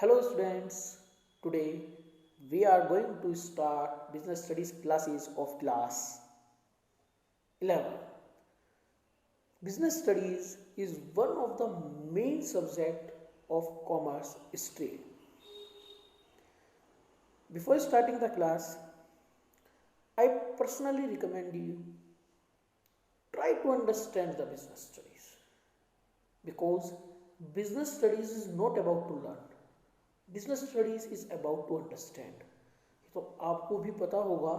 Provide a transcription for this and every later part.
Hello students, today we are going to start business studies classes of class 11. Business studies is one of the main subject of commerce stream. Before starting the class, I personally recommend you try to understand the business studies because business studies is not about to learn. Business studies is about to understand. तो आपको भी पता होगा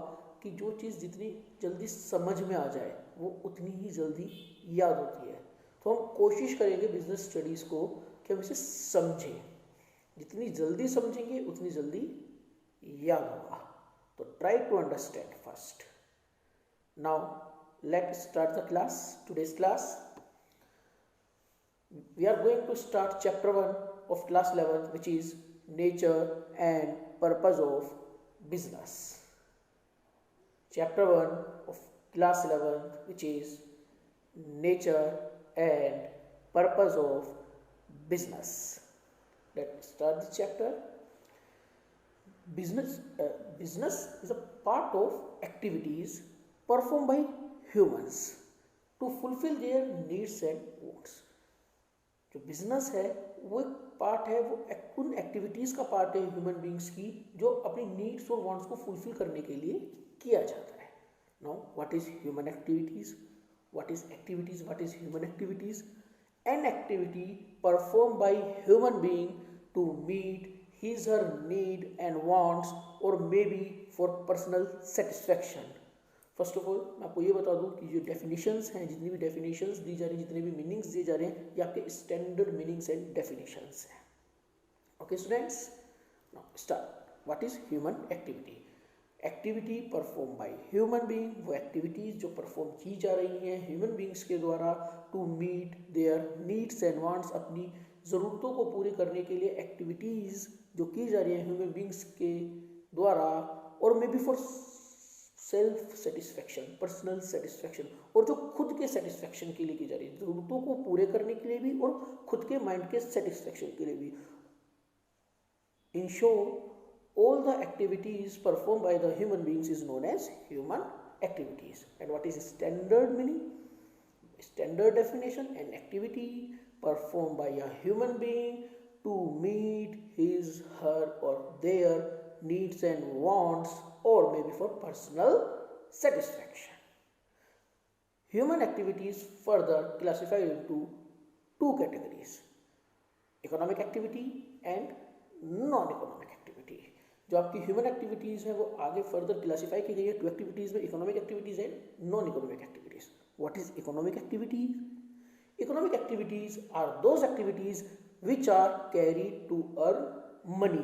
कि जो चीज़ जितनी जल्दी समझ में आ जाए वो उतनी ही जल्दी याद होती है। तो हम कोशिश करेंगे बिजनेस स्टडीज़ को कि हम इसे समझें। जितनी जल्दी समझेंगे उतनी जल्दी याद होगा। तो try to understand first. Now let start the class. Today's class we are going to start chapter 1 of class 11, which is nature and purpose of business. Chapter 1 of class 11, which is nature and purpose of business. Let's start the chapter. Business is a part of activities performed by humans to fulfill their needs and wants. जो business है वो एक part है, वो उन activities का part है human beings की जो अपनी नीड्स और वांट्स को फुलफिल करने के लिए किया जाता है। Now what is human activities, what is activities, what is human activities? An activity perform by human being to meet his her need and wants और may be for personal satisfaction. First of all मैं आपको ये बता दूं कि जो definitions हैं, जितनी भी डेफिनेशंस दी जा रही हैं, जितने भी मीनिंग्स दिए जा रहे हैं, ये आपके स्टैंडर्ड मीनिंग्स एंड डेफिनेशंस हैं। Okay students, now start. What is human activity? Activity perform by human being, वो एक्टिविटीज़ जो परफॉर्म की जा रही हैं ह्यूमन बींग्स के द्वारा to meet their needs and wants, अपनी ज़रूरतों को पूरी करने के लिए एक्टिविटीज़ जो की जा रही है ह्यूमन बींग्स के द्वारा, और may be for self satisfaction, personal satisfaction, और जो खुद के सेटिस्फैक्शन के लिए की जा रही है, ज़रूरतों को पूरे करने के लिए भी और खुद के माइंड के सेटिस्फैक्शन के लिए भी। In short all the activities perform by the human beings is known as human activities. And what is standard meaning? Standard definition: an activity perform by a human being to meet his her or their needs and wants or maybe for personal satisfaction. Human activities further classified into two categories: economic activity and non-economic activity. जो आपकी human activities हैं वो आगे further classify की गई है two activities में, economic activities and non economic activities. What is economic activities? Economic activities are those activities which are carried to earn money.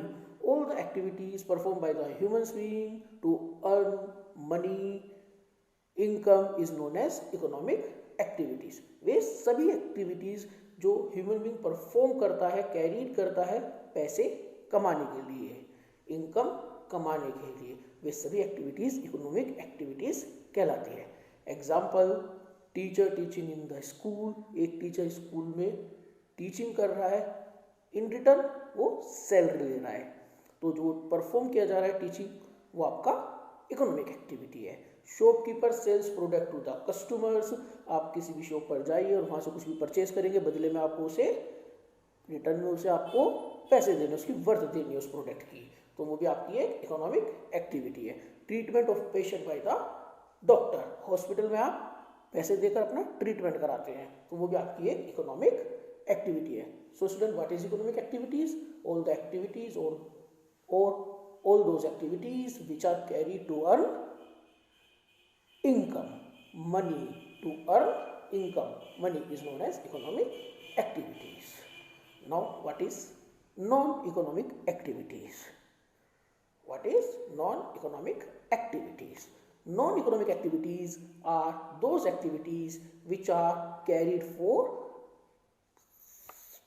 All the activities performed by the human being to earn money, income is known as economic activities. वे सभी activities जो human being perform करता है, carried करता है पैसे कमाने के लिए, इनकम कमाने के लिए, वे सभी एक्टिविटीज़ इकोनॉमिक एक्टिविटीज़ कहलाती है। Example: teacher teaching in the school, एक टीचर स्कूल में टीचिंग कर रहा है, इन रिटर्न वो सैलरी ले रहा है, तो जो परफॉर्म किया जा रहा है टीचिंग वो आपका इकोनॉमिक एक्टिविटी है। Shopkeeper sells product to the customers, आप किसी भी शॉप पर जाइए और वहाँ से कुछ भी परचेज करेंगे, बदले में आपको उसे रिटर्न में उसे आपको पैसे देने, उसकी वर्थ देनी है उस प्रोडक्ट की, तो वो भी आपकी एक इकोनॉमिक एक्टिविटी है। Treatment of patient by the doctor, hospital में आप पैसे देकर अपना ट्रीटमेंट कराते हैं, तो वो भी आपकी एक इकोनॉमिक एक्टिविटी है। So student, what is economic activities? All the activities or all those activities which are carried to earn income, money, to earn income, money is known as economic activities. Now what is non-economic activities? What is non-economic activities? Non-economic activities are those activities which are carried for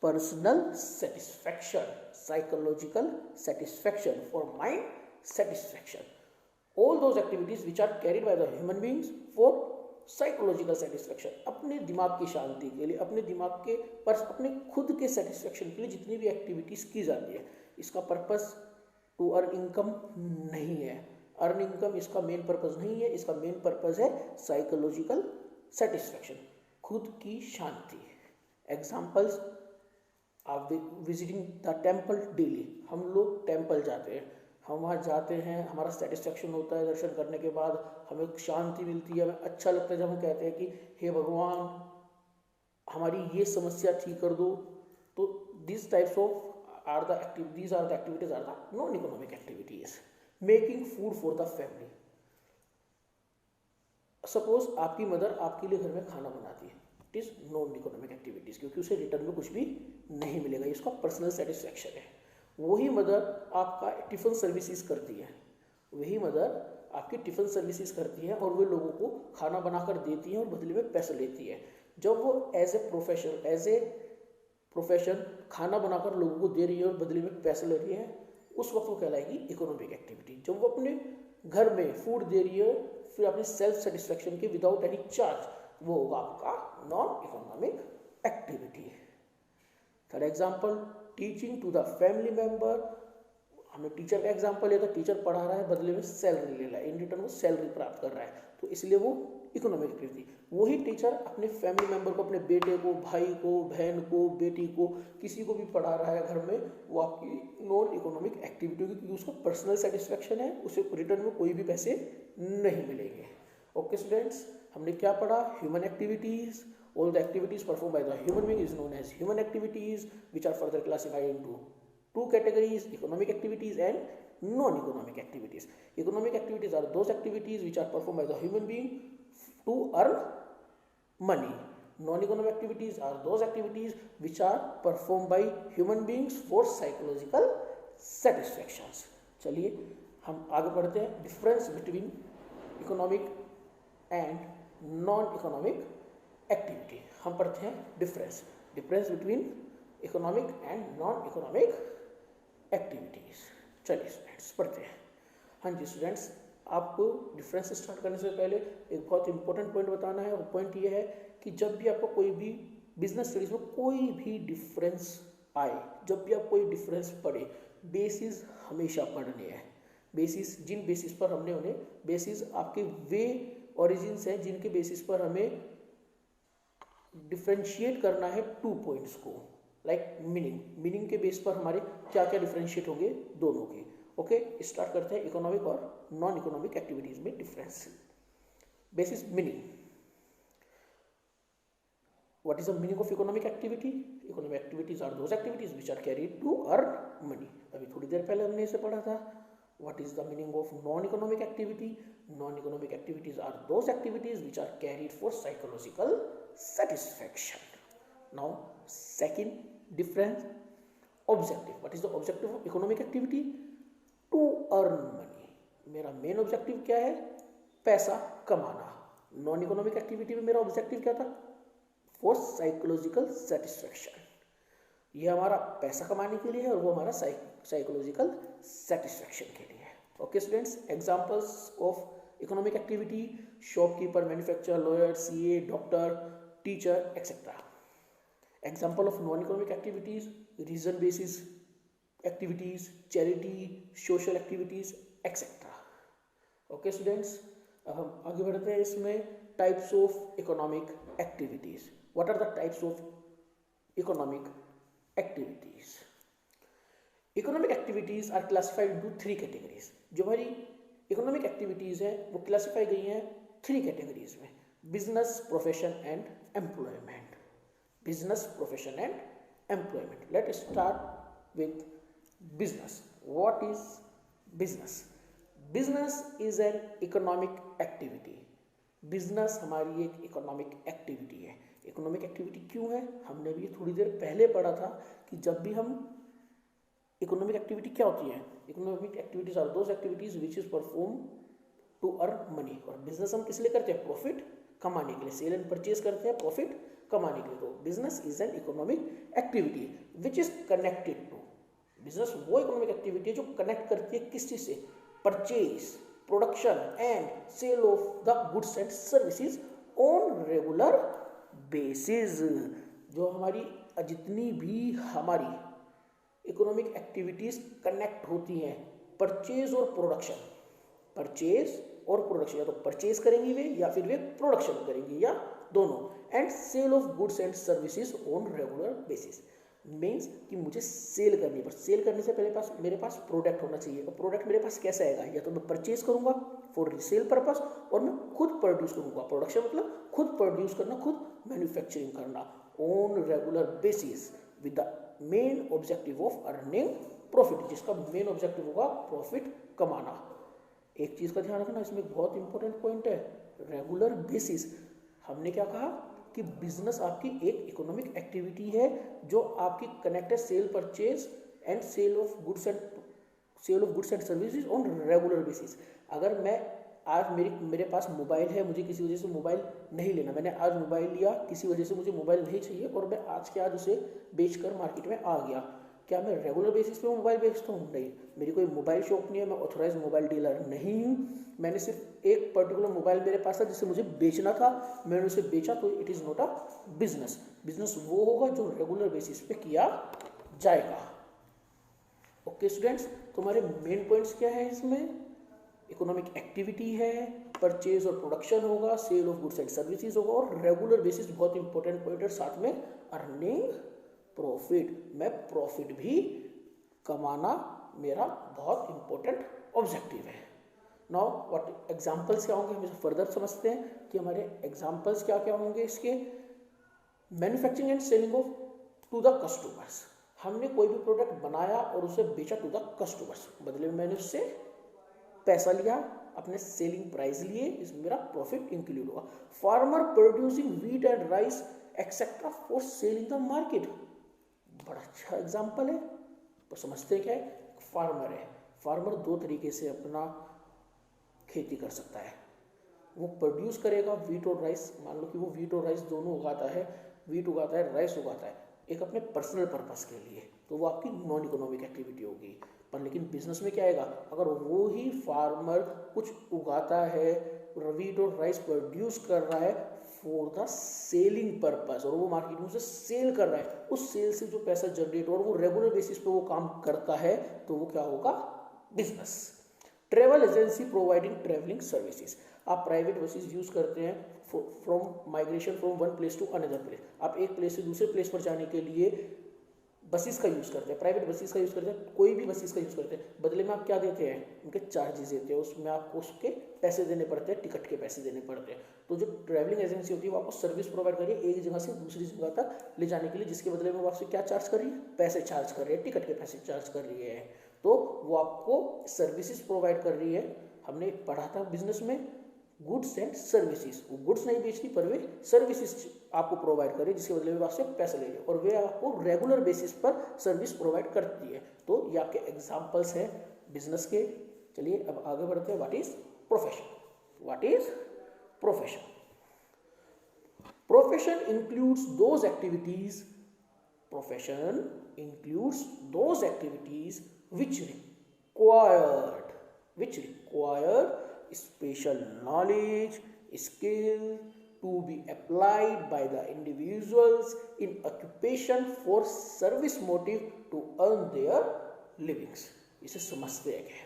personal satisfaction, psychological satisfaction, for mind satisfaction. All those activities which are carried by the human beings for psychological satisfaction, अपने दिमाग की शांति के लिए, अपने दिमाग के पर अपने खुद के सेटिस्फेक्शन के लिए जितनी भी एक्टिविटीज़ की जाती है, इसका पर्पस टू अर्न इनकम नहीं है, अर्न इनकम इसका मेन पर्पस नहीं है, इसका मेन पर्पस है साइकोलॉजिकल सेटिस्फैक्शन, खुद की शांति। एग्जाम्पल्स, आप विजिटिंग द टेम्पल डेली, हम लोग टेम्पल जाते हैं, हम वहाँ जाते हैं, हमारा सेटिस्फैक्शन होता है, दर्शन करने के बाद हमें शांति मिलती है, हमें अच्छा लगता है जब हम कहते हैं कि हे भगवान हमारी ये समस्या ठीक कर दो। तो this types of are the activities are the non economic activities. Making food for the family, suppose आपकी मदर आपके लिए घर में खाना बनाती है, it is non economic activities, क्योंकि उसे रिटर्न में कुछ भी नहीं मिलेगा, इसका पर्सनल सेटिस्फैक्शन है। वही मदर आपका टिफिन सर्विसेज करती है, वही मदर आपकी टिफिन सर्विसेज करती है और वे लोगों को खाना बनाकर देती है और बदले में पैसे लेती है। जब वो एज ए प्रोफेशन खाना बनाकर लोगों को दे रही है और बदले में पैसे ले रही है, उस वक्त वो कहलाएगी इकोनॉमिक एक्टिविटी। जब वो अपने घर में फूड दे रही है फिर अपनी सेल्फ सेटिस्फैक्शन के विदाउट एनी चार्ज, वो होगा आपका non economic activity. Third example, teaching to the family member, हमने टीचर का एग्जाम्पल लिया तो टीचर पढ़ा रहा है, बदले में सैलरी ले रहा है, इन रिटर्न वो सैलरी प्राप्त कर रहा है, तो इसलिए वो इकोनॉमिक एक्टिविटी। वही टीचर अपने फैमिली मेंबर को, अपने बेटे को, भाई को, बहन को, बेटी को, किसी को भी पढ़ा रहा है घर में, वो आपकी नॉन इकोनॉमिक एक्टिविटी होगी, क्योंकि उसका पर्सनल सेटिस्फैक्शन है, उसे रिटर्न में कोई भी पैसे नहीं मिलेंगे। ओके स्टूडेंट्स, हमने क्या पढ़ा? Human activities, all the activities performed by the human being is known as human activities, which are further classified into two categories: economic activities and non-economic activities. Economic activities are those activities which are performed by the human being to earn money. Non-economic activities are those activities which are performed by human beings for psychological satisfactions. चलिए हम आगे बढ़ते हैं। Difference between economic and non economic activity. हम पढ़ते हैं difference between economic and non economic activities. चलिए students पढ़ते हैं। हाँ जी स्टूडेंट्स, आपको डिफरेंस स्टार्ट करने से पहले एक बहुत इंपॉर्टेंट पॉइंट बताना है, और पॉइंट ये है कि जब भी आपको कोई भी बिजनेस स्टडीज में कोई भी डिफरेंस आए, जब भी आप कोई डिफरेंस पढ़े, बेसिस हमेशा पढ़ने हैं। बेसिस, जिन बेसिस पर हमने उन्हें, बेसिस आपके वे ओरिजिन्स हैं जिनके बेसिस पर हमें डिफ्रेंशिएट करना है टू पॉइंट्स को, लाइक मीनिंग के बेस पर हमारे क्या क्या डिफ्रेंशिएट होंगे दोनों के। ओके, स्टार्ट करते हैं इकोनॉमिक और नॉन इकोनॉमिक एक्टिविटीज में difference. Basis meaning, what is the meaning of economic activity? Economic activities are those activities which are carried to earn money. अभी थोड़ी देर पहले हमने इसे पढ़ा था। What is the meaning of non-economic activity? Non-economic activities are those activities which are carried for psychological satisfaction. Now, second difference, objective. What is the objective of economic activity? To earn money. मेरा main objective क्या है? पैसा कमाना। Non-economic activity में मेरा objective क्या था? For psychological satisfaction. ये हमारा पैसा कमाने के लिए है और वो हमारा साइकोलॉजिकल सेटिस्फैक्शन के लिए है। Okay students, examples of economic activity: shopkeeper, manufacturer, lawyer, CA, doctor, teacher, etcetera. Example of non economic activities: reason basis activities, charity, social activities, etcetera. Okay students, अब हम आगे बढ़ते हैं इसमें types of economic activities. What are the types of economic activities? Economic activities are classified into three categories. जो हमारी economic activities है वो क्लासिफाई गई हैं थ्री कैटेगरीज में: business, profession and employment. Business, profession and employment. Let start with business. What is business? Business is an economic activity. Business हमारी एक economic activity है। इकोनॉमिक एक्टिविटी क्यों है? हमने भी थोड़ी देर पहले पढ़ा था कि जब भी हम इकोनॉमिक एक्टिविटी क्या होती है, economic activities are those activities which is perform to earn money. और बिजनेस हम किस लिए करते हैं? प्रॉफिट कमाने के लिए। सेल एंड परचेज करते हैं प्रॉफिट कमाने के लिए। तो business is an economic activity which is connected to, business वो इकोनॉमिक एक्टिविटी है जो कनेक्ट करती है किस चीज से? Purchase, production and sale of the goods and services on regular basis. जो हमारी जितनी भी हमारी इकोनॉमिक एक्टिविटीज कनेक्ट होती हैं परचेज और प्रोडक्शन, परचेज और प्रोडक्शन, या तो परचेज करेंगी वे या फिर वे प्रोडक्शन करेंगी या दोनों, and sale of goods and services on regular basis. Means कि मुझे सेल करनी है, पर सेल करने से पहले मेरे पास प्रोडक्ट होना चाहिए, और प्रोडक्ट मेरे पास कैसे आएगा, या तो मैं परचेज करूंगा फॉर रिसेल पर्पस, और मैं खुद प्रोड्यूस करूंगा। प्रोडक्शन मतलब खुद प्रोड्यूस करना, खुद मैन्युफैक्चरिंग करना on regular basis with the main objective of earning profit, जिसका मेन ऑब्जेक्टिव होगा प्रॉफिट कमाना। एक चीज का ध्यान रखना, इसमें एक बहुत इंपॉर्टेंट पॉइंट है, रेगुलर बेसिस। हमने क्या कहा कि बिजनेस आपकी एक इकोनॉमिक एक्टिविटी है जो आपकी connected sale purchase and sale of goods and services on regular basis. अगर मैं आज मेरे पास मोबाइल है, मुझे किसी वजह से मोबाइल नहीं लेना, मैंने आज मोबाइल लिया, किसी वजह से मुझे मोबाइल नहीं चाहिए और मैं आज के आज उसे बेचकर मार्केट में आ गया, क्या मैं रेगुलर बेसिस पे मोबाइल बेचता हूँ? नहीं। मेरी कोई मोबाइल शॉप नहीं है, मैं ऑथोराइज मोबाइल डीलर नहीं हूँ, मैंने सिर्फ एक पर्टिकुलर मोबाइल मेरे पास था जिसे मुझे बेचना था, मैंने उसे बेचा, तो it is not a business. Business वो होगा जो रेगुलर बेसिस पे किया जाएगा। ओके स्टूडेंट्स, तुम्हारे मेन पॉइंट्स क्या है इसमें? इकोनॉमिक एक्टिविटी है, परचेज और प्रोडक्शन होगा, sale of goods and services होगा, और रेगुलर बेसिस बहुत इंपॉर्टेंट पॉइंट है, साथ में अर्निंग प्रॉफिट, मैं प्रॉफिट भी कमाना मेरा बहुत इंपॉर्टेंट ऑब्जेक्टिव है। नाउ व्हाट एग्जांपल्स क्या होंगे, हम इसे फर्दर समझते हैं कि हमारे एग्जांपल्स क्या क्या होंगे इसके। Manufacturing and selling of to the customers, हमने कोई भी प्रोडक्ट बनाया और उसे बेचा टू द कस्टमर्स, बदले में मैंने उससे पैसा लिया, अपने सेलिंग प्राइस लिए, इसमें मेरा प्रॉफिट इंक्लूड होगा। Farmer producing wheat and rice etcetera for sale in the market, बड़ा अच्छा एग्जांपल है। तो समझते हैं क्या है, फार्मर है, फार्मर दो तरीके से अपना खेती कर सकता है, वो प्रोड्यूस करेगा व्हीट और राइस, मान लो कि वो व्हीट और राइस दोनों उगाता है, व्हीट उगाता है, राइस उगाता है, एक अपने पर्सनल पर्पस के लिए, तो वो आपकी नॉन इकोनॉमिक एक्टिविटी होगी। पर लेकिन बिजनेस में क्या आएगा, अगर वो ही फार्मर कुछ उगाता है, व्हीट और राइस प्रोड्यूस कर रहा है फॉर द सेलिंग पर्पस, और वो मार्केट में उसे सेल कर रहा है, उस सेल से जो पैसा जनरेट हो और वो रेगुलर बेसिस पे वो काम करता है, तो वो क्या होगा, business. Travel agency providing travelling services, आप प्राइवेट बसेस यूज करते हैं from migration from one place to another place, आप एक प्लेस से दूसरे प्लेस पर जाने के लिए बसेस का यूज़ करते हैं, प्राइवेट बसेस का यूज़ करते हैं, कोई भी बसेस का यूज़ करते हैं, बदले में आप क्या देते हैं, उनके चार्जेस देते हैं, उसमें आपको उसके पैसे देने पड़ते हैं, टिकट के पैसे देने पड़ते हैं। तो जो ट्रैवलिंग एजेंसी होती है वो आपको सर्विस प्रोवाइड कर रही है एक जगह से दूसरी जगह तक ले जाने के लिए, जिसके बदले में वो आपसे क्या चार्ज कर रही है, पैसे चार्ज कर रही है, टिकट के पैसे चार्ज कर रही है, तो वो आपको सर्विसेज प्रोवाइड कर रही है। हमने पढ़ा था बिजनेस में गुड्स एंड सर्विसेज, वो गुड्स नहीं बेचती पर वे सर्विसेज आपको प्रोवाइड करे, जिसके बदले में आपसे पैसे ले रहे, और वे आपको रेगुलर बेसिस पर सर्विस प्रोवाइड करती है। तो ये आपके एग्जांपल्स हैं बिजनेस के। चलिए अब आगे बढ़ते हैं। What is profession? What is profession? Profession includes those activities, profession includes those activities which require special knowledge, skill to be applied by the individuals in occupation for service motive to earn their livings। इसे समझते हैं क्या?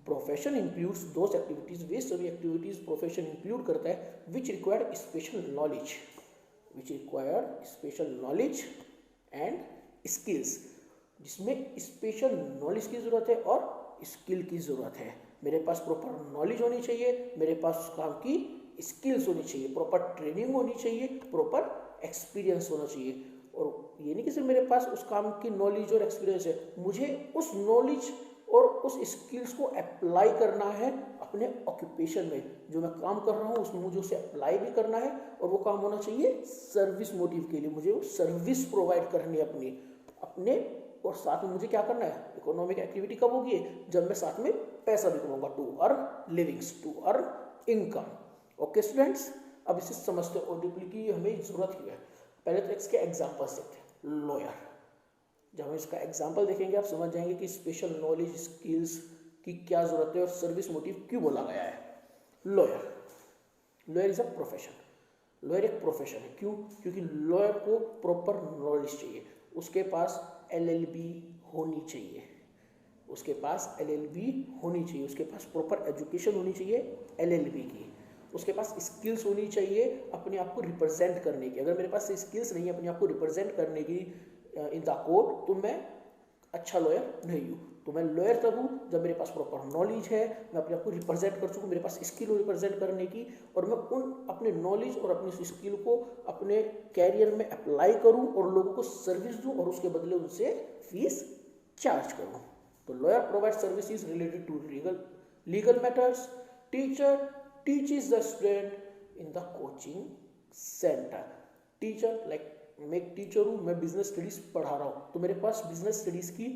Profession includes those activities, वे सभी activities profession include करता है which require special knowledge and skills, जिसमें special knowledge की जरूरत है और स्किल की जरूरत है। मेरे पास प्रॉपर नॉलेज होनी चाहिए, मेरे पास उस काम की स्किल्स होनी चाहिए, प्रॉपर ट्रेनिंग होनी चाहिए, प्रॉपर एक्सपीरियंस होना चाहिए। और ये नहीं कि सिर्फ मेरे पास उस काम की नॉलेज और एक्सपीरियंस है, मुझे उस नॉलेज और उस स्किल्स को अप्लाई करना है अपने ऑक्यूपेशन में, जो मैं काम कर रहा हूँ उसमें मुझे उसे अप्लाई भी करना है, और वो काम होना चाहिए सर्विस मोटिव के लिए, मुझे वो सर्विस प्रोवाइड करनी है अपने, और साथ में मुझे क्या करना है, इकोनॉमिक एक्टिविटी कब होगी, जब मैं साथ में पैसा भी कमाऊंगा, to earn livings, to earn income. Okay students, अब इसे समझते हैं ऑडिबल की हमें जरूरत क्यों है। पहले तो इसके एग्जांपल्स देखते हैं। लॉयर, जब हम इसका एग्जांपल देखेंगे आप समझ जाएंगे कि स्पेशल नॉलेज स्किल्स की क्या जरूरत है और सर्विस मोटिव क्यों बोला गया है। Lawyer is a profession, lawyer एक प्रोफेशन है। क्यों? क्योंकि लॉयर को प्रॉपर नॉलेज चाहिए, उसके पास LLB होनी चाहिए, उसके पास LLB होनी चाहिए, उसके पास प्रॉपर एजुकेशन होनी चाहिए LLB की, उसके पास स्किल्स होनी चाहिए अपने आप को रिप्रेजेंट करने की। अगर मेरे पास स्किल्स नहीं है अपने आप को रिप्रेजेंट करने की इन द कोर्ट, तो मैं अच्छा लॉयर नहीं हूँ। तो मैं लॉयर तब हूँ जब मेरे पास प्रॉपर नॉलेज है, मैं अपने आप को रिप्रेजेंट कर सकूँ, मेरे पास स्किल हो रिप्रेजेंट करने की, और मैं उन अपने नॉलेज और अपनी स्किल को अपने कैरियर में अप्लाई करूँ और लोगों को सर्विस दूँ और उसके बदले उनसे फीस चार्ज करूँ। तो lawyer provide services related to legal matters. Teacher teaches the student in the coaching centre. Teacher like मैं एक टीचर हूँ, मैं बिजनेस स्टडीज पढ़ा रहा हूँ, तो मेरे पास बिजनेस स्टडीज की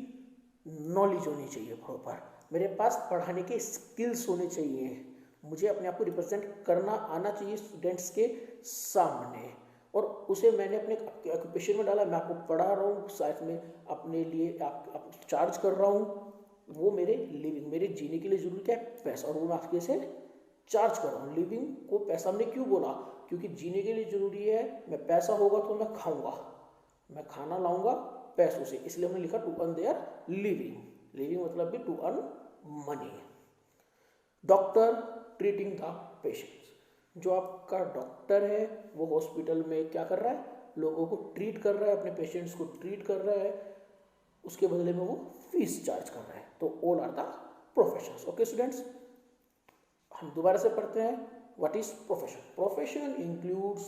नॉलेज होनी चाहिए प्रॉपर, मेरे पास पढ़ाने के स्किल्स होने चाहिए, मुझे अपने आप को रिप्रेजेंट करना आना चाहिए स्टूडेंट्स के सामने, और उसे मैंने अपने ऑक्यूपेशन में डाला। मैं आपको पढ़ा रहा हूँ, साथ में अपने लिए आप चार्ज कर रहा हूँ, वो मेरे लिविंग, मेरे जीने के लिए जरूरी क्या है पैसा, और वो मैं आपके से चार्ज कर रहा हूँ। लिविंग को पैसा हमने क्यों बोला, क्योंकि जीने के लिए जरूरी है, मैं पैसा होगा तो मैं खाऊंगा, मैं खाना लाऊंगा पैसों से, इसलिए हमने लिखा to earn their living. Living मतलब भी to earn money. Doctor treating the patients, जो आपका डॉक्टर है वो हॉस्पिटल में क्या कर रहा है, लोगों को ट्रीट कर रहा है, अपने पेशेंट्स को ट्रीट कर रहा है, उसके बदले में वो फीस चार्ज कर रहा है। तो all are the professions. Okay students, हम दोबारा से पढ़ते हैं। What is profession? Profession includes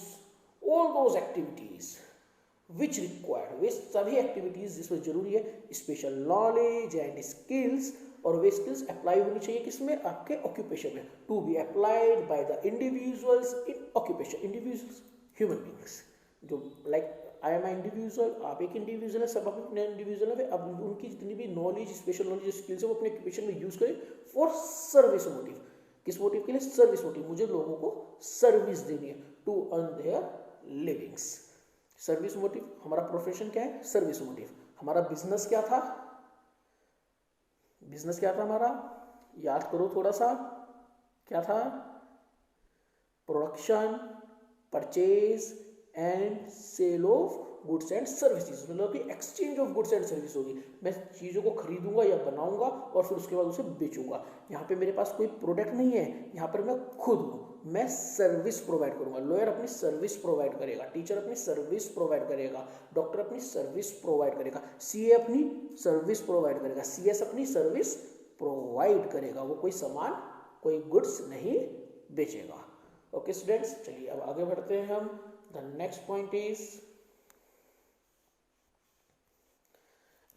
all those activities which required, वे सभी एक्टिविटीज जिसमें जरूरी है स्पेशल नॉलेज एंड स्किल्स, और वे स्किल्स अप्लाई होनी चाहिए किसमें, आपके ऑक्यूपेशन में, to be applied by the individuals in occupation. Individuals human beings, जो लाइक आई एम इंडिविजुअल, आप एक इंडिविजुअल है, सब अपने इंडिविजुअल है, अब उनकी जितनी भी नॉलेज स्पेशल नॉलेज स्किल्स है वो अपने ऑक्यूपेशन में यूज करें फॉर सर्विस मोटिव। किस मोटिव के लिए? सर्विस मोटिव, मुझे लोगों को सर्विस देनी है, to earn their livings. Service motive, हमारा प्रोफेशन क्या है? Service motive. हमारा बिजनेस क्या था? बिजनेस क्या था हमारा? याद करो थोड़ा सा, क्या था? Production, purchase and sale of goods and services, मतलब कि exchange of goods and service होगी। मैं चीज़ों को खरीदूंगा या बनाऊंगा और फिर उसके बाद उसे बेचूंगा। यहाँ पे मेरे पास कोई प्रोडक्ट नहीं है, यहाँ पर मैं खुद हूँ, मैं सर्विस प्रोवाइड करूंगा। लॉयर अपनी सर्विस प्रोवाइड करेगा, टीचर अपनी सर्विस प्रोवाइड करेगा, डॉक्टर अपनी सर्विस प्रोवाइड करेगा, सीए अपनी सर्विस प्रोवाइड करेगा, सीएस अपनी सर्विस प्रोवाइड करेगा। वो कोई सामान, कोई गुड्स नहीं बेचेगा। ओके स्टूडेंट्स, चलिए अब आगे बढ़ते हैं हम। The next point is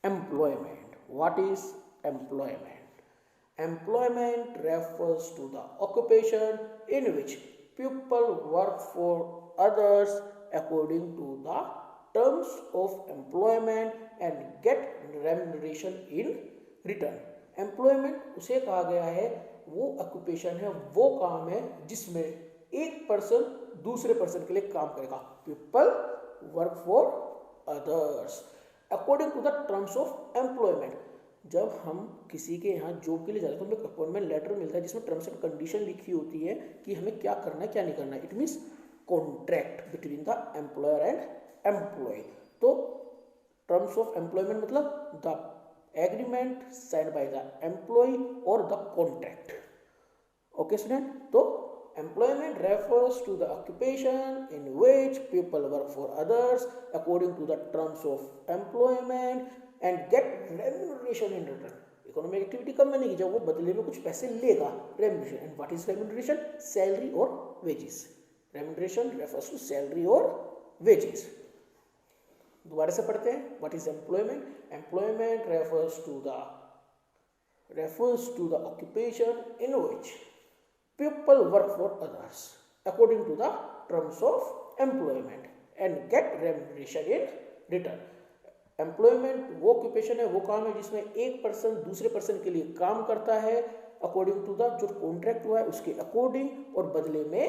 employment. What is employment? Employment refers to the occupation in which people work for others according to the terms of employment and get remuneration in return. Employment उसे कहा गया है, वो occupation है, वो काम है जिसमें एक पर्सन दूसरे पर्सन के लिए काम करेगा। People work for others according to the terms of employment. जब हम किसी के यहाँ जॉब के लिए जाते हैं तो हमें अपॉइंटमेंट लेटर मिलता है जिसमें टर्म्स एंड कंडीशन लिखी होती है कि हमें क्या करना है क्या नहीं करना है। It means contract between the employer and employee. तो टर्म्स ऑफ एम्प्लॉयमेंट मतलब the agreement signed by the employee और द कॉन्ट्रैक्ट। ओके स्टूडेंट, तो employment refers to the occupation in which people work for others according to the terms of employment and get remuneration in return. Economic activity कब बनेगी? जब वो बदले में कुछ पैसे लेगा, remuneration. And what is remuneration? Salary और wages. Remuneration refers to salary और वेजेस। दोबारा से पढ़ते हैं। What is employment? Employment refers to the occupation in which people work for others according to the terms of employment and get remuneration in return. Employment वो occupation है, वो काम है जिसमें एक पर्सन दूसरे पर्सन के लिए काम करता है अकॉर्डिंग टू द जो कॉन्ट्रैक्ट हुआ है उसके अकॉर्डिंग, और बदले में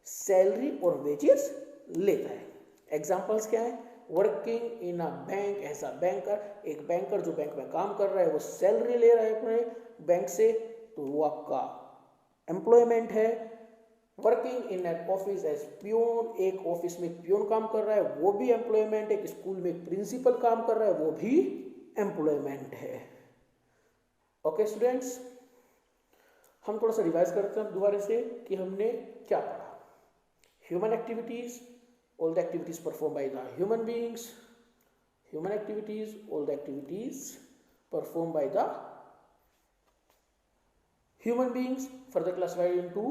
सैलरी और वेजेस लेता है। एग्जांपल्स क्या है? Working in a bank as a banker, एक बैंकर जो बैंक में काम कर रहा है वो सैलरी ले रहा है अपने बैंक से, तो वो आपका एम्प्लॉयमेंट है। Working in an office as peon, एक ऑफिस में प्यून काम कर रहा है वो भी एम्प्लॉयमेंट है, एक स्कूल में प्रिंसिपल काम कर रहा है वो भी एम्प्लॉयमेंट है। ओके स्टूडेंट्स, हम थोड़ा सा रिवाइज करते हैं दोबारा से कि हमने क्या पढ़ा। Human activities, all the activities perform by the human beings, human activities, all the activities perform by the human beings, further classified into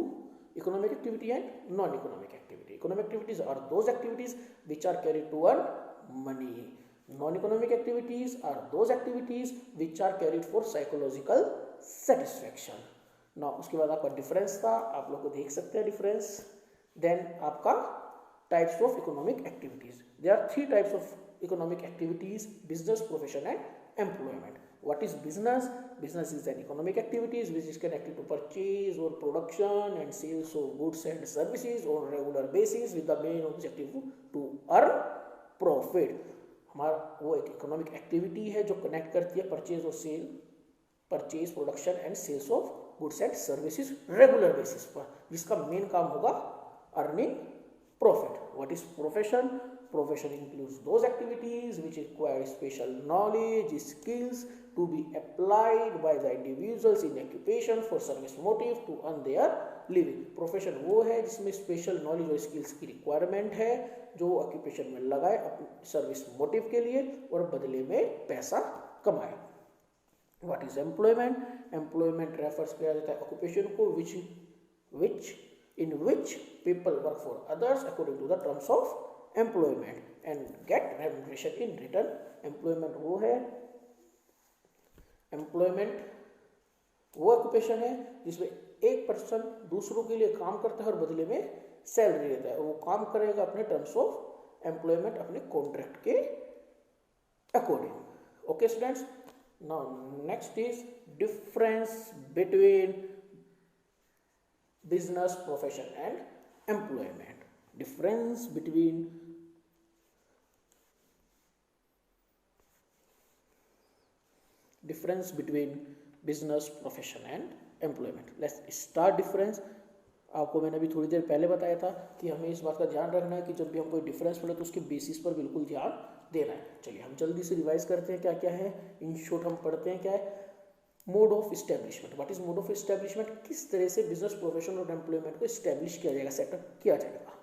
economic activity and non-economic activity. Economic activities are those activities which are carried to earn money. Non-economic activities are those activities which are carried for psychological satisfaction. Now उसके बाद आपका difference था, आप लोग को देख सकते हैं डिफरेंस। देन आपका types of economic activities, there are 3 types of economic activities: business, profession and employment. What is business? Business is an economic activities which is connected to purchase or production and sales of goods and services on regular basis with the main objective to earn profit. हमारा वो एक economic activity है जो connect करती है purchase और sale, purchase, production and sales of goods and services regular basis पर, जिसका मेन काम होगा earning profit. What is profession? Profession includes those activities which require special knowledge, skills to be applied by the individuals in occupation for service motive to earn their living. Profession वो है जिसमें special knowledge और skills की requirement है जो occupation में लगाए अपने सर्विस मोटिव के लिए और बदले में पैसा कमाए. What is employment? Employment refers किया जाता है ऑक्यूपेशन को in which people work for others according to the terms of employment and get remuneration in return. Employment वो है, employment वो ऑक्यूपेशन है जिसमें एक पर्सन दूसरों के लिए काम करता है और बदले में सैलरी लेता है. वो काम करेगा अपने टर्म्स ऑफ एम्प्लॉयमेंट, अपने कॉन्ट्रैक्ट के according. Okay students, now next is difference between business, profession and employment. Difference between business, profession and employment. Let's start difference. आपको मैंने अभी थोड़ी देर पहले बताया था कि हमें इस बात का ध्यान रखना है कि जब भी हम कोई डिफरेंस पढ़े तो उसके बेसिस पर बिल्कुल ध्यान देना है. चलिए हम जल्दी से रिवाइज करते हैं क्या क्या है. इन शॉर्ट हम पढ़ते हैं क्या है. Mode of establishment. What is mode of establishment? किस तरह से बिजनेस, प्रोफेशन और एम्प्लॉयमेंट को इस्टेब्लिश किया जाएगा, सेटअप किया जाएगा.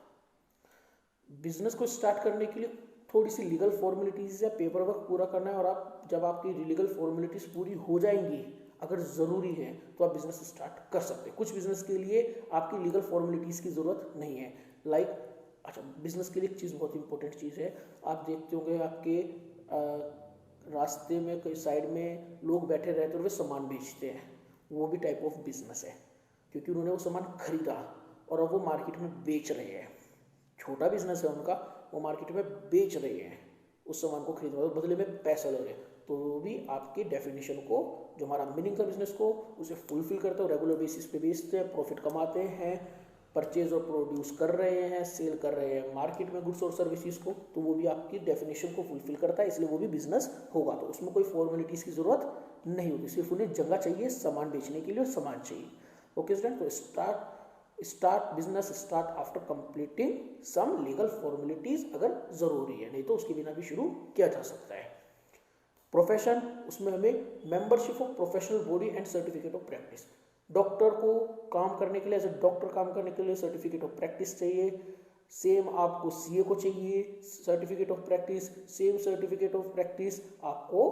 बिजनेस को स्टार्ट करने के लिए थोड़ी सी लीगल फॉर्मेलिटीज या पेपर वर्क पूरा करना है और आप जब आपकी लीगल फॉर्मेलिटीज पूरी हो जाएंगी, अगर ज़रूरी है तो आप बिजनेस स्टार्ट कर सकते हैं. कुछ बिजनेस के लिए आपकी लीगल फॉर्मेलिटीज की ज़रूरत नहीं है. लाइक अच्छा, बिजनेस के लिए एक चीज़ बहुत इंपॉर्टेंट चीज़ है. आप देखते होंगे आपके रास्ते में कई साइड में लोग बैठे रहते हैं और वे सामान बेचते हैं. वो भी टाइप ऑफ बिजनेस है क्योंकि उन्होंने वो सामान खरीदा और अब वो मार्केट में बेच रहे हैं. छोटा बिजनेस है उनका, वो मार्केट में बेच रहे हैं उस सामान को खरीदने और बदले में पैसा ले रहे हैं. तो वो भी आपकी डेफिनेशन को, जो हमारा मीनिंग था बिजनेस को, उसे फुलफिल करते हैं. रेगुलर बेसिस पे बेचते हैं, प्रॉफिट कमाते हैं, परचेज और प्रोड्यूस कर रहे हैं, सेल कर रहे हैं मार्केट में गुड्स और सर्विसेज को, तो वो भी आपकी डेफिनेशन को फुलफिल करता है, इसलिए वो भी बिजनेस होगा. तो उसमें कोई फॉर्मेलिटीज़ की ज़रूरत नहीं होती, सिर्फ उन्हें जगह चाहिए सामान बेचने के लिए और सामान चाहिए. ओके स्टूडेंट, तो start business start after completing some legal formalities, अगर ज़रूरी है, नहीं तो उसके बिना भी शुरू किया जा सकता है. प्रोफेशन, उसमें हमें membership of professional body and certificate of practice. Doctor को काम करने के लिए, एज ए डॉक्टर काम करने के लिए सर्टिफिकेट ऑफ प्रैक्टिस चाहिए. सेम आपको सीए को चाहिए certificate of practice. Same certificate of practice आपको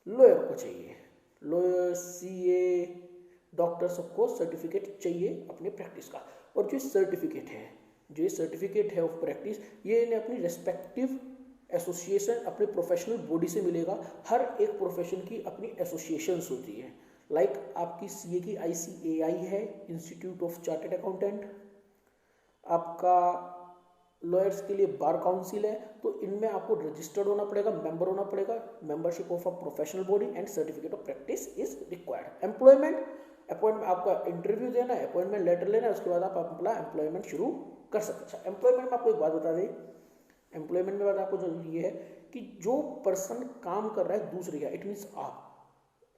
लॉयर को चाहिए. लॉयर, सीए, डॉक्टर सबको सर्टिफिकेट चाहिए अपनी प्रैक्टिस का. और जो सर्टिफिकेट है ऑफ प्रैक्टिस, ये इन्हें अपनी रेस्पेक्टिव एसोसिएशन, अपने प्रोफेशनल बॉडी से मिलेगा. हर एक प्रोफेशन की अपनी एसोसिएशंस होती है. लाइक आपकी सीए की ICAI है, इंस्टीट्यूट ऑफ चार्टर्ड अकाउंटेंट. आपका लॉयर्स के लिए बार काउंसिल है. तो इनमें आपको रजिस्टर्ड होना पड़ेगा, मेंबर होना पड़ेगा. Membership of a professional body and certificate of practice is required. Employment आपका इंटरव्यू देना है, अपॉइंटमेंट लेटर लेना है, उसके बाद आप अपना एम्प्लॉयमेंट शुरू कर सकते हैं. अच्छा, एम्प्लॉयमेंट में आपको एक बात बता दें. एम्प्लॉयमेंट में बात आपको जरूरी है कि जो पर्सन काम कर रहा है दूसरे का, इट मीन्स आप,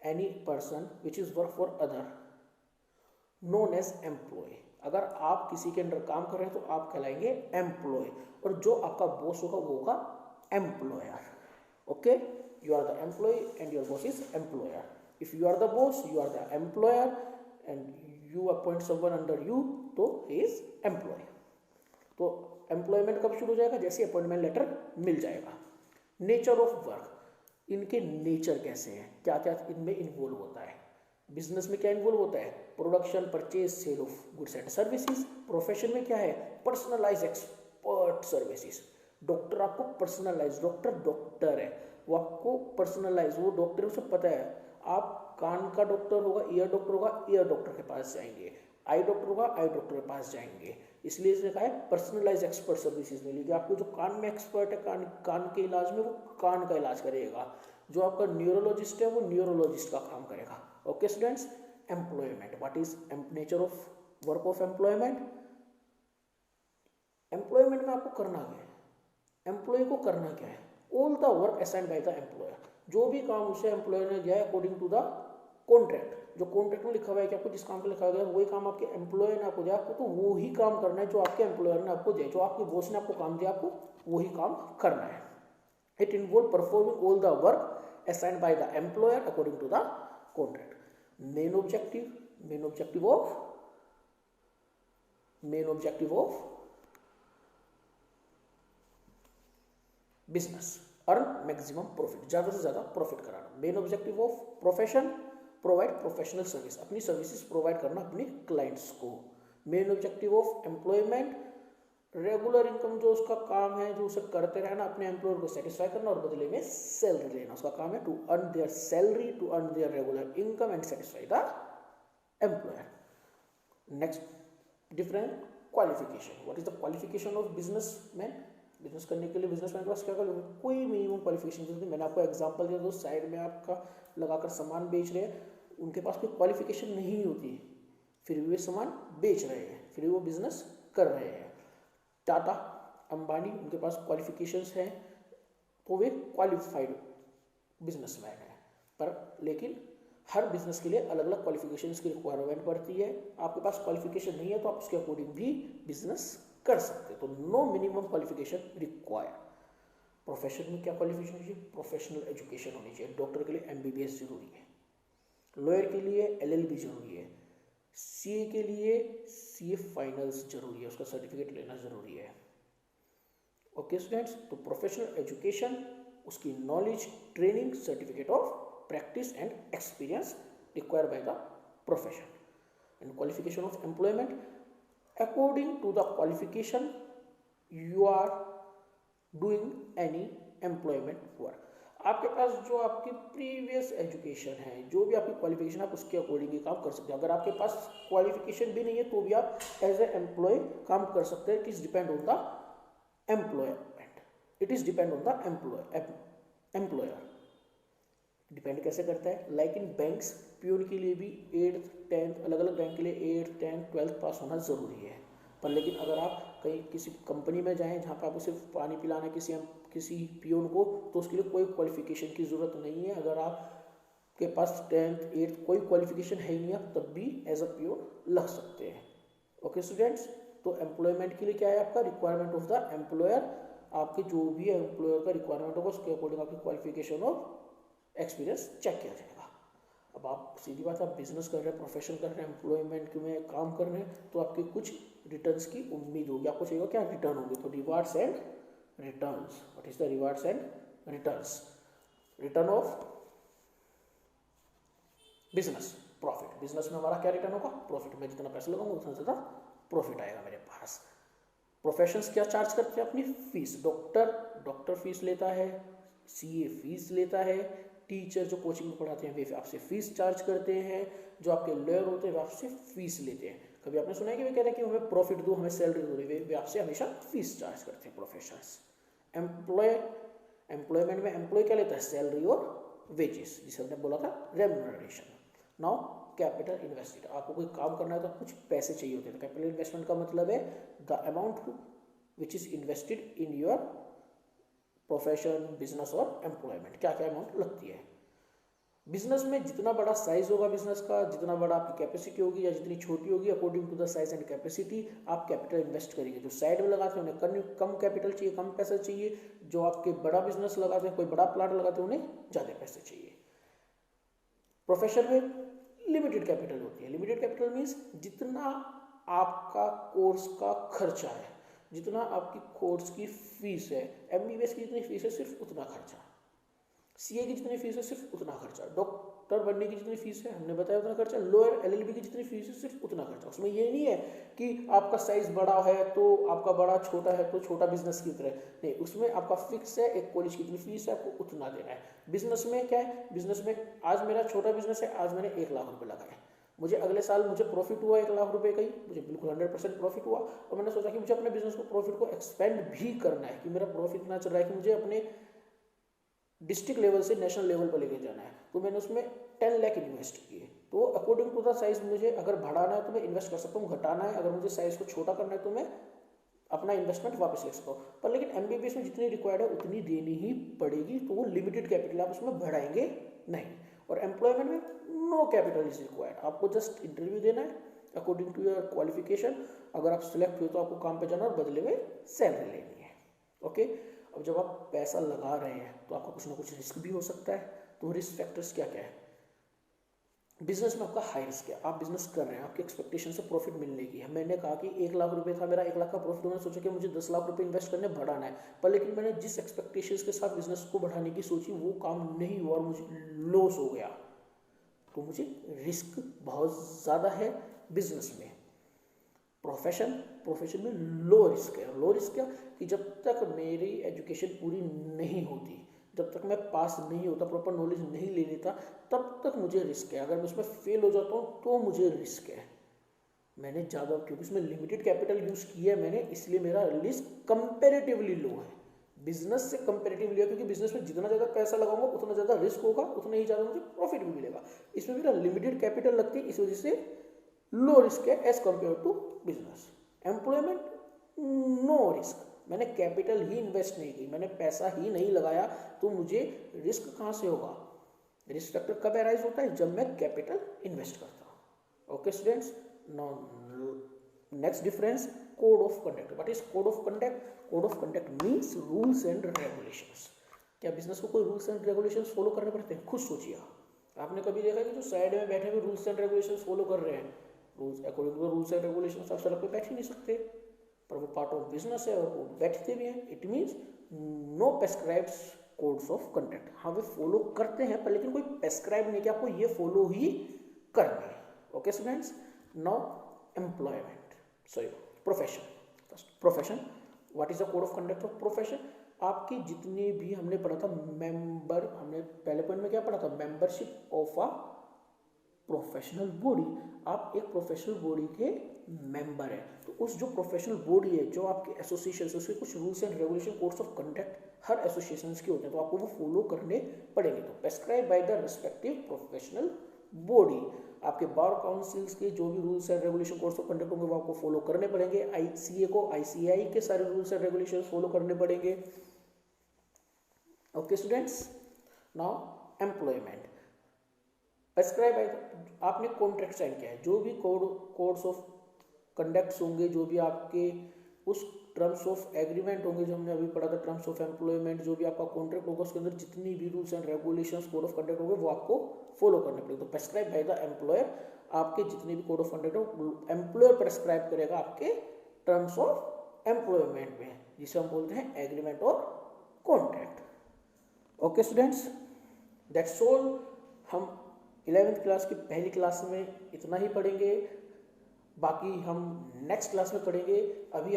any person which is work for other known as employee. अगर आप किसी के अंडर काम कर रहे हैं तो आप कहलाएंगे एम्प्लॉय, और जो आपका बॉस होगा वो होगा employer. Okay, you are the employee and your boss is employer. If you are the boss, you are the employer and you appoint someone under you, तो ही इज एम्प्लॉय। तो employment कब शुरू हो जाएगा? जैसे अपॉइंटमेंट लेटर मिल जाएगा। Nature of work, इनके नेचर कैसे हैं, क्या क्या इनमें इन्वॉल्व होता है। बिजनेस में क्या इन्वॉल्व होता है? Production, purchase, sale of goods and services. Profession में क्या है? Personalise expert services. डॉक्टर आपको पर्सनलाइज, डॉक्टर है, वो आपको पर्सनलाइज, वो डॉक्टर उसे पता है। आप कान का डॉक्टर होगा, ईयर डॉक्टर होगा, ईयर डॉक्टर के पास जाएंगे। आई डॉक्टर होगा, आई डॉक्टर के पास जाएंगे। इसलिए इसने कहा है पर्सनलाइज एक्सपर्ट सर्विसेज मिलेगी आपको। जो कान में एक्सपर्ट है, कान के इलाज में, वो कान का इलाज करेगा। जो आपका न्यूरोलॉजिस्ट है, वो न्यूरोलॉजिस्ट का काम करेगा। Okay students, employment, what is nature of work of employment. Employment में आपको करना क्या है? एम्प्लॉय को करना क्या है? All the work assigned by the employer, जो भी काम उसे एम्प्लॉयर ने दिया है अकॉर्डिंग टू द कॉन्ट्रैक्ट, जो कॉन्ट्रैक्ट में लिखा हुआ है कि आपको जिस काम को लिखा गया है वही काम आपके एम्प्लॉयर ने आपको दिया, आपको तो वो ही काम करना है जो आपके एम्प्लॉयर ने आपको दिया। जो आपके बॉस ने आपको काम दिया, आपको वही काम करना है। It involve performing all the work assigned by the employer according to the contract. Main objective of business, earn maximum profit, ज्यादा से ज्यादा प्रॉफिट कराना। Main objective of profession, provide professional service, अपनी सर्विसेज प्रोवाइड करना अपने clients को। Main objective of employment, regular income, जो उसका काम है, जो उसे करते रहना, अपने एम्प्लॉयर को सेटिस्फाई करना और बदले में सैलरी लेना। उसका काम है to earn their salary, to earn their regular income and satisfy the employer. Next different qualification, what is the qualification of businessman. Business करने के लिए बिजनेसमैन के पास क्या कर, कोई मिनिमम क्वालिफिकेशन नहीं। मैंने आपको एग्जांपल दिया, जो साइड में आपका लगाकर सामान बेच रहे हैं, उनके पास कोई क्वालिफिकेशन नहीं होती, फिर भी वे सामान बेच रहे हैं, फिर भी वो बिजनेस कर रहे हैं। टाटा, अंबानी, उनके पास क्वालिफिकेशंस हैं, तो वे क्वालिफाइड बिजनेसमैन हैं। पर लेकिन हर बिजनेस के लिए अलग अलग क्वालिफिकेशंस की रिक्वायरमेंट पड़ती है। आपके पास क्वालिफिकेशन नहीं है तो आप उसके अकॉर्डिंग भी बिजनेस कर सकते, तो no minimum qualification require. Profession में क्या क्वालिफिकेशन होनी चाहिए? प्रोफेशनल एजुकेशन होनी चाहिए। डॉक्टर के लिए एमबीबीएस जरूरी है, लॉयर के लिए एलएलबी जरूरी है, सीए के लिए सीए फाइनल्स जरूरी है, उसका सर्टिफिकेट लेना जरूरी है। ओके स्टूडेंट्स, तो प्रोफेशनल एजुकेशन, उसकी knowledge, training, certificate of practice and experience required by the profession. And qualification of employment, according to the qualification you are doing any employment work। आपके पास जो आपकी प्रीवियस एजुकेशन है, जो भी आपकी qualification, आप उसके अकॉर्डिंग ही काम कर सकते हैं। अगर आपके पास क्वालिफिकेशन भी नहीं है तो भी आप एज ए एम्प्लॉय काम कर सकते हैं। It is depend on the employment, it is depend on the employer. Depend कैसे करता है? लाइक इन बैंक्स, प्यून के लिए भी 8th 10th, अलग अलग बैंक के लिए 8th 10th 12th पास होना ज़रूरी है। पर लेकिन अगर आप कहीं किसी कंपनी में जाएं जहाँ पर आपको सिर्फ पानी पिलाना है किसी पियोन को, तो उसके लिए कोई क्वालिफिकेशन की ज़रूरत नहीं है। अगर आपके पास 10th 8th कोई क्वालिफिकेशन है ही नहीं, आप तब भी एज अ पियोन लग सकते हैं। ओके स्टूडेंट्स, तो एम्प्लॉयमेंट के लिए क्या है आपका? Requirement of the employer. आपके जो भी एम्प्लॉयर का रिक्वायरमेंट होगा उसके अकॉर्डिंग आपकी क्वालिफिकेशन और एक्सपीरियंस चेक किया जाएगा। अब आप सीधी बात, आप बिजनेस कर रहे हैं, प्रोफेशन कर रहे हैं, एम्प्लॉयमेंट में काम कर रहे हैं, तो आपके कुछ रिटर्न्स की उम्मीद होगी। आपको चाहिए क्या? रिटर्न होंगे। तो rewards and returns, what is the rewards and returns? Return of business, profit. Business में हमारा क्या रिटर्न होगा? प्रॉफिट। मैं जितना पैसा लगाऊंगा उतना ज़्यादा प्रॉफिट आएगा मेरे पास। प्रोफेशंस क्या चार्ज करते हैं? अपनी फीस। डॉक्टर फीस लेता है, सीए फीस लेता है, टीचर जो कोचिंग में पढ़ाते हैं वे आपसे फीस चार्ज करते हैं, जो आपके लॉयर होते हैं वे आपसे फीस लेते हैं। कभी आपने सुना है कि वे कहते हैं कि हमें प्रॉफिट दो, हमें सैलरी दो? वे आपसे हमेशा फीस चार्ज करते हैं प्रोफेशनल्स। एम्प्लॉयमेंट में एम्प्लॉय क्या लेता है? सैलरी और वेजेस, जिसे हमने बोला था रेम्यूनरेशन। नाउ कैपिटल इन्वेस्टेड, आपको कोई काम करना है तो कुछ पैसे चाहिए होते हैं। तो कैपिटल इन्वेस्टमेंट का मतलब है the amount which is invested in your profession, business और एम्प्लॉयमेंट। क्या क्या अमाउंट लगती है? बिजनेस में जितना बड़ा साइज होगा बिजनेस का, जितना बड़ा आपकी कैपेसिटी होगी या जितनी छोटी होगी, according to the size and capacity आप कैपिटल इन्वेस्ट करेंगे। जो साइड में लगाते हैं उन्हें कम कैपिटल चाहिए, कम पैसा चाहिए। जो आपके बड़ा बिजनेस लगाते हैं, कोई बड़ा प्लांट लगाते हैं, उन्हें ज़्यादा पैसे चाहिए। प्रोफेशन में लिमिटेड कैपिटल होती है। लिमिटेड कैपिटल मीन्स जितना आपका कोर्स का खर्चा है, जितना आपकी कोर्स की फीस है, MBBS की जितनी फीस है सिर्फ उतना खर्चा, CA की जितनी फीस है सिर्फ उतना खर्चा, डॉक्टर बनने की जितनी फीस है हमने बताया उतना खर्चा, लोअर LLB की जितनी फीस है सिर्फ उतना खर्चा। उसमें ये नहीं है कि आपका साइज बड़ा है तो आपका बड़ा, छोटा है तो छोटा बिजनेस की तरह, नहीं, उसमें आपका फिक्स है, एक कॉलेज की जितनी फीस है आपको उतना देना है। बिजनेस में क्या है, बिजनेस में आज मेरा छोटा बिजनेस है, आज मैंने 1 लाख रुपये लगाए, मुझे अगले साल मुझे प्रॉफिट हुआ 1 लाख रुपए का ही, मुझे बिल्कुल 100% प्रॉफिट हुआ, और मैंने सोचा कि मुझे अपने बिजनेस को प्रॉफिट को एक्सपेंड भी करना है, कि मेरा प्रॉफिट इतना चल रहा है कि मुझे अपने डिस्ट्रिक्ट लेवल से नेशनल लेवल पर लेके जाना है, तो मैंने उसमें 10 लाख इन्वेस्ट किए। तो अकॉर्डिंग टू द साइज मुझे अगर बढ़ाना है तो मैं इन्वेस्ट कर सकता हूँ, घटाना है अगर मुझे साइज को छोटा करना है तो मैं अपना इन्वेस्टमेंट वापस ले सकता हूँ। पर लेकिन MBBS में जितनी रिक्वायर्ड है उतनी देनी ही पड़ेगी, तो वो लिमिटेड कैपिटल, आप उसमें बढ़ाएंगे नहीं। और एम्प्लॉयमेंट में नो कैपिटल इज रिक्वायर्ड, आपको जस्ट इंटरव्यू देना है अकॉर्डिंग टू योर क्वालिफिकेशन, अगर आप सिलेक्ट हुए तो आपको काम पे जाना और बदले में सैलरी लेनी है। ओके, अब जब आप पैसा लगा रहे हैं तो आपका कुछ ना कुछ रिस्क भी हो सकता है। तो रिस्क फैक्टर्स क्या क्या है? बिजनेस में आपका हाई रिस्क है, आप बिजनेस कर रहे हैं, आपकी एक्सपेक्टेशन से प्रॉफिट मिलने की है। मैंने कहा कि 1 लाख रुपए था मेरा, 1 लाख का प्रॉफिट, मैंने सोचा कि मुझे 10 लाख रुपए इन्वेस्ट करने बढ़ाना है, पर लेकिन मैंने जिस एक्सपेक्टेशंस के साथ बिजनेस को बढ़ाने की सोची वो काम नहीं हुआ और मुझे लॉस हो गया, तो मुझे रिस्क बहुत ज़्यादा है बिजनेस में। प्रोफेशन में लो रिस्क है। लो रिस्क क्या कि जब तक मेरी एजुकेशन पूरी नहीं होती, जब तक मैं पास नहीं होता, प्रॉपर नॉलेज नहीं ले लेता, तब तक मुझे रिस्क है। अगर मैं उसमें फेल हो जाता हूँ तो मुझे रिस्क है। मैंने ज़्यादा, क्योंकि उसमें लिमिटेड कैपिटल यूज़ किया है मैंने, इसलिए मेरा रिस्क कंपेरेटिवली लो है, बिजनेस से कंपेरेटिवली है, क्योंकि बिजनेस में जितना ज़्यादा पैसा लगाऊंगा उतना ज़्यादा रिस्क होगा, उतना ही ज़्यादा मुझे प्रॉफिट भी मिलेगा। इसमें मेरा लिमिटेड कैपिटल लगती है, इस वजह से लो रिस्क है as compare to business. Employment no risk, मैंने कैपिटल ही इन्वेस्ट नहीं की, मैंने पैसा ही नहीं लगाया, तो मुझे रिस्क कहाँ से होगा? रिस्क फैक्टर कब अराइज होता है? जब मैं कैपिटल इन्वेस्ट करता हूँ। Okay students, now next difference, code of conduct. What is code of conduct? Code of conduct means rules and regulations. क्या बिजनेस को कोई रूल्स एंड रेगुलेशंस फॉलो करने पड़ते हैं? खुद सोचिए, आपने कभी देखा कि जो साइड में बैठे हुए रूल्स एंड रेगुलेशंस फॉलो कर रहे हैं, rules according to rules and regulations आप सड़क पे बैठ ही नहीं सकते, पर वो पार्ट ऑफ बिजनेस है और वो बैठते भी हैं। It means no prescribed codes of conduct. हाँ, वे फॉलो करते हैं, पर लेकिन कोई प्रेस्क्राइब नहीं कि आपको ये फॉलो ही करने हैं। Okay students, now employment, sorry profession. Profession, what is the code of conduct of profession? आपकी जितनी भी हमने पढ़ा था मेंबर, हमने पहले पॉइंट में क्या पढ़ा था? Membership of a professional body. आप एक प्रोफेशनल बॉडी के मेंबर है, तो उस जो प्रोफेशनल बॉडी है, जो आपके एसोसिएशन, उसके कुछ rules and regulation, codes of conduct her association के होते हैं, तो आपको वो फॉलो करने पड़ेंगे। तो prescribe by the respective professional body. आपके बार काउंसिल्स के जो भी rules and regulation, codes of conduct होंगे वो आपको फॉलो करने पड़ेंगे। ICA को ICAI के सारे रूल्स एंड रेगुलेशन फॉलो करने पड़ेंगे। Okay students, now employment. Prescribe by, आपने कॉन्ट्रैक्ट साइन किया है, जो भी कोड्स ऑफ कंडक्ट्स होंगे, जो भी आपके उस टर्म्स ऑफ एग्रीमेंट होंगे, जो हमने अभी पढ़ा था टर्म्स ऑफ एम्प्लॉयमेंट, जो भी आपका कॉन्ट्रैक्ट होगा उसके अंदर जितनी भी rules and regulations, code of conduct होंगे वो आपको फॉलो करने पड़ेंगे। तो प्रेस्क्राइब बाय द एम्प्लॉयर, आपके जितने भी कोड ऑफ कंडक्ट हो एम्प्लॉयर प्रेस्क्राइब करेगा आपके टर्म्स ऑफ एम्प्लॉयमेंट में, जिसे हम बोलते हैं एग्रीमेंट और contract. Okay students, that's all. हम 11th क्लास की पहली क्लास में इतना ही पढ़ेंगे, बाकी हम नेक्स्ट क्लास में पढ़ेंगे। अभी